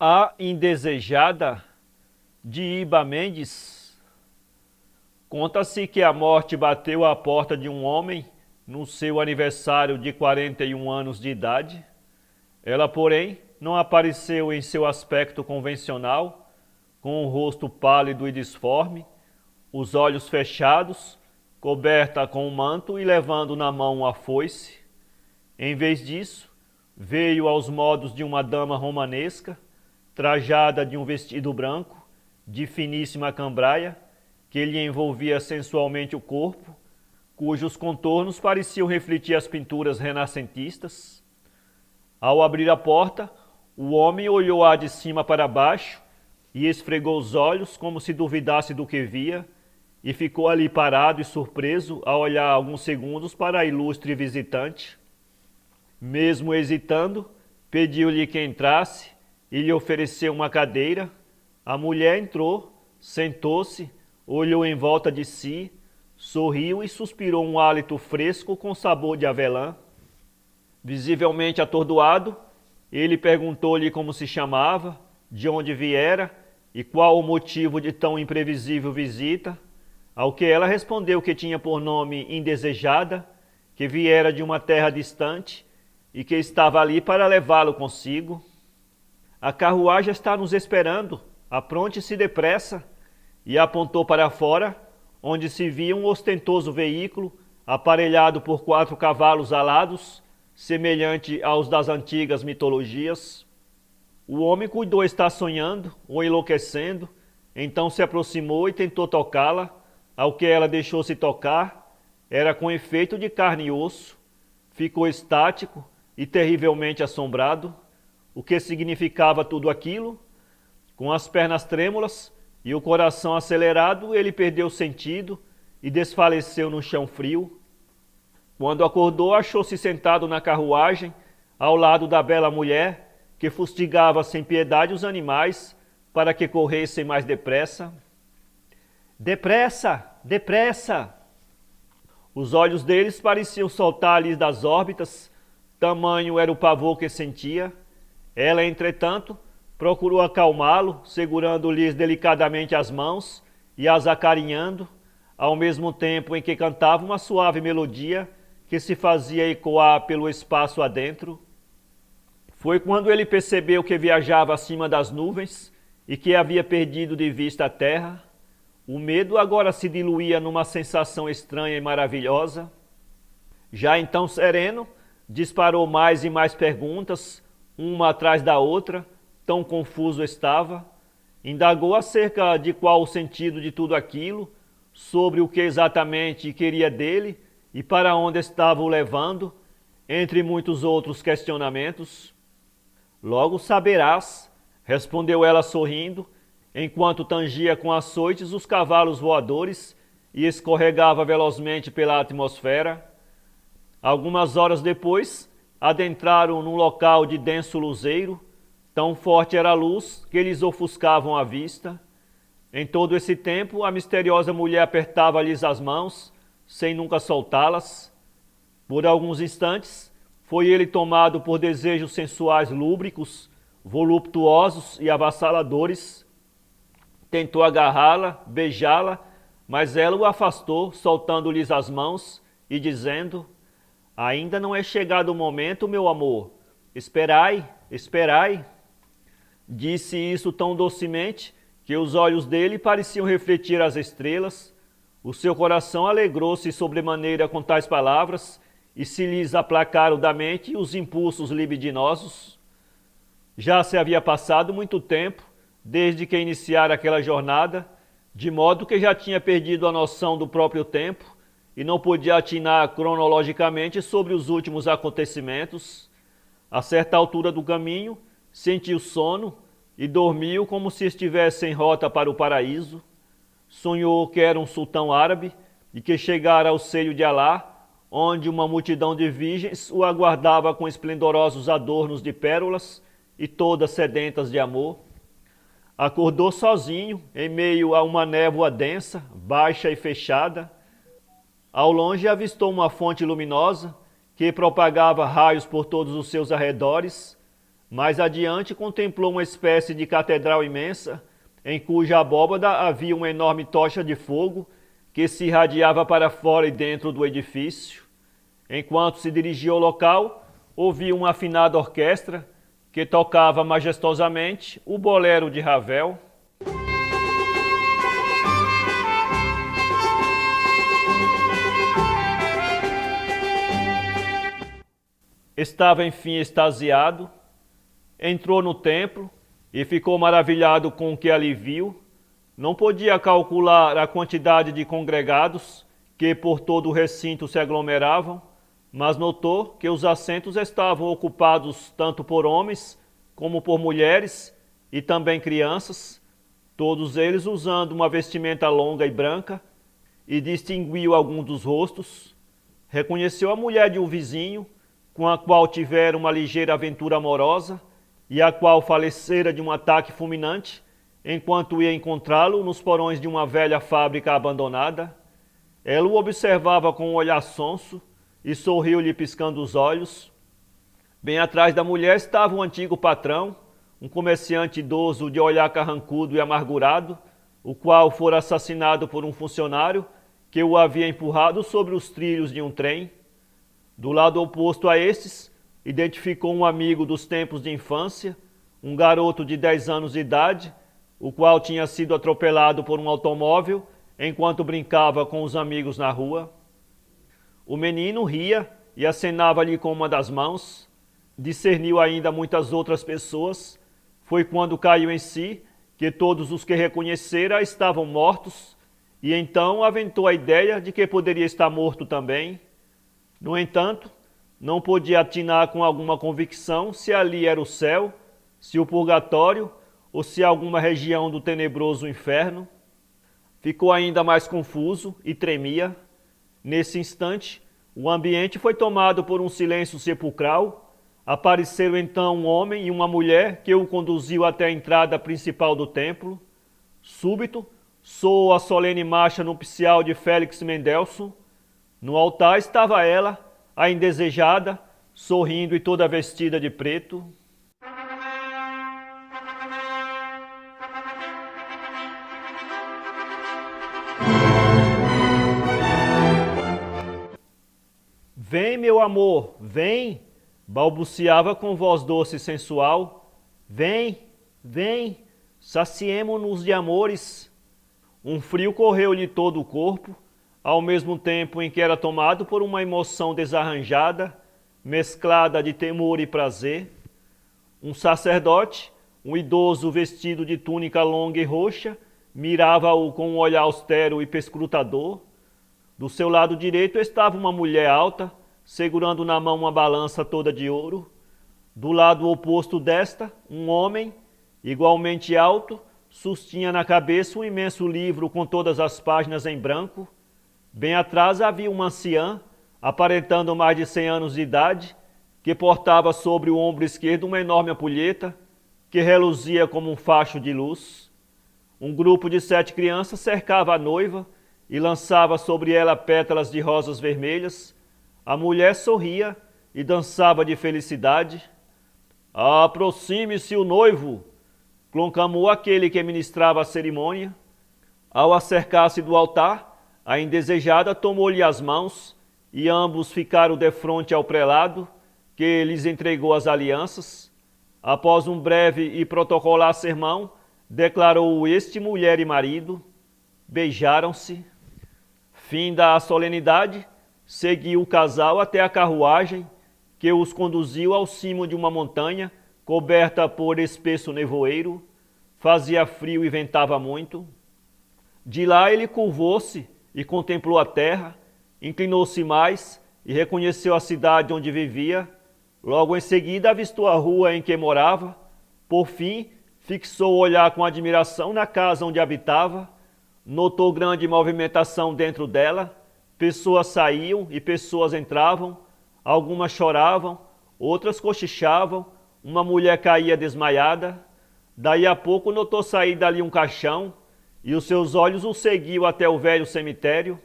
A Indesejada, de Iba Mendes. Conta-se que a morte bateu à porta de um homem no seu aniversário de 41 anos de idade. Ela, porém, não apareceu em seu aspecto convencional, com o rosto pálido e disforme, os olhos fechados, coberta com um manto e levando na mão uma foice. Em vez disso, veio aos modos de uma dama romanesca, trajada de um vestido branco, de finíssima cambraia, que lhe envolvia sensualmente o corpo, cujos contornos pareciam refletir as pinturas renascentistas. Ao abrir a porta, o homem olhou-a de cima para baixo e esfregou os olhos como se duvidasse do que via, e ficou ali parado e surpreso a olhar alguns segundos para a ilustre visitante. Mesmo hesitando, pediu-lhe que entrasse e lhe ofereceu uma cadeira. A mulher entrou, sentou-se, olhou em volta de si, sorriu e suspirou um hálito fresco com sabor de avelã. Visivelmente atordoado, ele perguntou-lhe como se chamava, de onde viera e qual o motivo de tão imprevisível visita, ao que ela respondeu que tinha por nome Indesejada, que viera de uma terra distante e que estava ali para levá-lo consigo. A carruagem está nos esperando, apronte-se depressa, e apontou para fora, onde se via um ostentoso veículo, aparelhado por 4 cavalos alados, semelhante aos das antigas mitologias. O homem cuidou estar sonhando ou enlouquecendo, então se aproximou e tentou tocá-la, ao que ela deixou-se tocar. Era com efeito de carne e osso. Ficou estático e terrivelmente assombrado. O que significava tudo aquilo? Com as pernas trêmulas e o coração acelerado, ele perdeu o sentido e desfaleceu no chão frio. Quando acordou, achou-se sentado na carruagem, ao lado da bela mulher, que fustigava sem piedade os animais para que corressem mais depressa. Depressa! Depressa! Os olhos deles pareciam soltar-lhes das órbitas, tamanho era o pavor que sentia. Ela, entretanto, procurou acalmá-lo, segurando-lhes delicadamente as mãos e as acarinhando, ao mesmo tempo em que cantava uma suave melodia que se fazia ecoar pelo espaço adentro. Foi quando ele percebeu que viajava acima das nuvens e que havia perdido de vista a terra. O medo agora se diluía numa sensação estranha e maravilhosa. Já então sereno, disparou mais e mais perguntas, uma atrás da outra, tão confuso estava. Indagou acerca de qual o sentido de tudo aquilo, sobre o que exatamente queria dele e para onde estava o levando, entre muitos outros questionamentos. Logo saberás, respondeu ela sorrindo, enquanto tangia com açoites os cavalos voadores e escorregava velozmente pela atmosfera. Algumas horas depois, adentraram num local de denso luzeiro. Tão forte era a luz que lhes ofuscavam a vista. Em todo esse tempo, a misteriosa mulher apertava-lhes as mãos, sem nunca soltá-las. Por alguns instantes, foi ele tomado por desejos sensuais lúbricos, voluptuosos e avassaladores. Tentou agarrá-la, beijá-la, mas ela o afastou, soltando-lhes as mãos e dizendo: ainda não é chegado o momento, meu amor. Esperai, esperai. Disse isso tão docemente que os olhos dele pareciam refletir as estrelas. O seu coração alegrou-se sobremaneira com tais palavras e se lhes aplacaram da mente os impulsos libidinosos. Já se havia passado muito tempo desde que iniciara aquela jornada, de modo que já tinha perdido a noção do próprio tempo e não podia atinar cronologicamente sobre os últimos acontecimentos. A certa altura do caminho, sentiu sono e dormiu como se estivesse em rota para o paraíso. Sonhou que era um sultão árabe e que chegara ao seio de Alá, onde uma multidão de virgens o aguardava com esplendorosos adornos de pérolas e todas sedentas de amor. Acordou sozinho, em meio a uma névoa densa, baixa e fechada. Ao longe avistou uma fonte luminosa que propagava raios por todos os seus arredores. Mais adiante contemplou uma espécie de catedral imensa, em cuja abóbada havia uma enorme tocha de fogo que se irradiava para fora e dentro do edifício. Enquanto se dirigia ao local, ouviu uma afinada orquestra que tocava majestosamente o bolero de Ravel. Estava enfim extasiado, entrou no templo e ficou maravilhado com o que ali viu. Não podia calcular a quantidade de congregados que por todo o recinto se aglomeravam, mas notou que os assentos estavam ocupados tanto por homens como por mulheres e também crianças, todos eles usando uma vestimenta longa e branca, e distinguiu alguns dos rostos. Reconheceu a mulher de um vizinho, com a qual tivera uma ligeira aventura amorosa e a qual falecera de um ataque fulminante enquanto ia encontrá-lo nos porões de uma velha fábrica abandonada. Ela o observava com um olhar sonso e sorriu-lhe piscando os olhos. Bem atrás da mulher estava um antigo patrão, um comerciante idoso de olhar carrancudo e amargurado, o qual fora assassinado por um funcionário que o havia empurrado sobre os trilhos de um trem. Do lado oposto a estes, identificou um amigo dos tempos de infância, um garoto de 10 anos de idade, o qual tinha sido atropelado por um automóvel enquanto brincava com os amigos na rua. O menino ria e acenava-lhe com uma das mãos. Discerniu ainda muitas outras pessoas. Foi quando caiu em si que todos os que reconhecera estavam mortos, e então aventou a ideia de que poderia estar morto também. No entanto, não podia atinar com alguma convicção se ali era o céu, se o purgatório ou se alguma região do tenebroso inferno. Ficou ainda mais confuso e tremia. Nesse instante, o ambiente foi tomado por um silêncio sepulcral. Apareceram então um homem e uma mulher que o conduziu até a entrada principal do templo. Súbito, soou a solene marcha nupcial de Félix Mendelssohn. No altar estava ela, a indesejada, sorrindo e toda vestida de preto. Vem, meu amor, vem, balbuciava com voz doce e sensual. Vem, vem, saciemo-nos de amores. Um frio correu-lhe todo o corpo, ao mesmo tempo em que era tomado por uma emoção desarranjada, mesclada de temor e prazer. Um sacerdote, um idoso vestido de túnica longa e roxa, mirava-o com um olhar austero e perscrutador. Do seu lado direito estava uma mulher alta, segurando na mão uma balança toda de ouro. Do lado oposto desta, um homem, igualmente alto, sustinha na cabeça um imenso livro com todas as páginas em branco. Bem atrás havia uma anciã, aparentando mais de 100 anos de idade, que portava sobre o ombro esquerdo uma enorme ampulheta, que reluzia como um facho de luz. Um grupo de 7 crianças cercava a noiva e lançava sobre ela pétalas de rosas vermelhas. A mulher sorria e dançava de felicidade. Aproxime-se o noivo, conclamou aquele que ministrava a cerimônia. Ao acercar-se do altar, a indesejada tomou-lhe as mãos e ambos ficaram defronte ao prelado, que lhes entregou as alianças. Após um breve e protocolar sermão, declarou este mulher e marido. Beijaram-se. Finda a solenidade, seguiu o casal até a carruagem, que os conduziu ao cimo de uma montanha, coberta por espesso nevoeiro. Fazia frio e ventava muito. De lá ele curvou-se e contemplou a terra, inclinou-se mais e reconheceu a cidade onde vivia. Logo em seguida avistou a rua em que morava. Por fim, fixou o olhar com admiração na casa onde habitava. Notou grande movimentação dentro dela. Pessoas saíam e pessoas entravam. Algumas choravam, outras cochichavam. Uma mulher caía desmaiada. Daí a pouco notou sair dali um caixão, e os seus olhos o seguiam até o velho cemitério.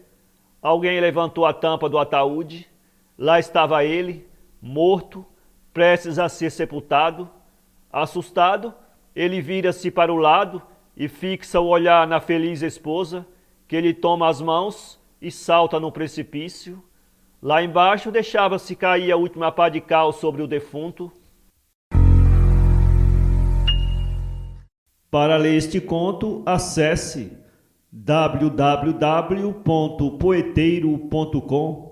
Alguém levantou a tampa do ataúde. Lá estava ele, morto, prestes a ser sepultado. Assustado, ele vira-se para o lado e fixa o olhar na feliz esposa, que lhe toma as mãos e salta no precipício. Lá embaixo deixava-se cair a última pá de cal sobre o defunto. Para ler este conto, acesse www.poeteiro.com.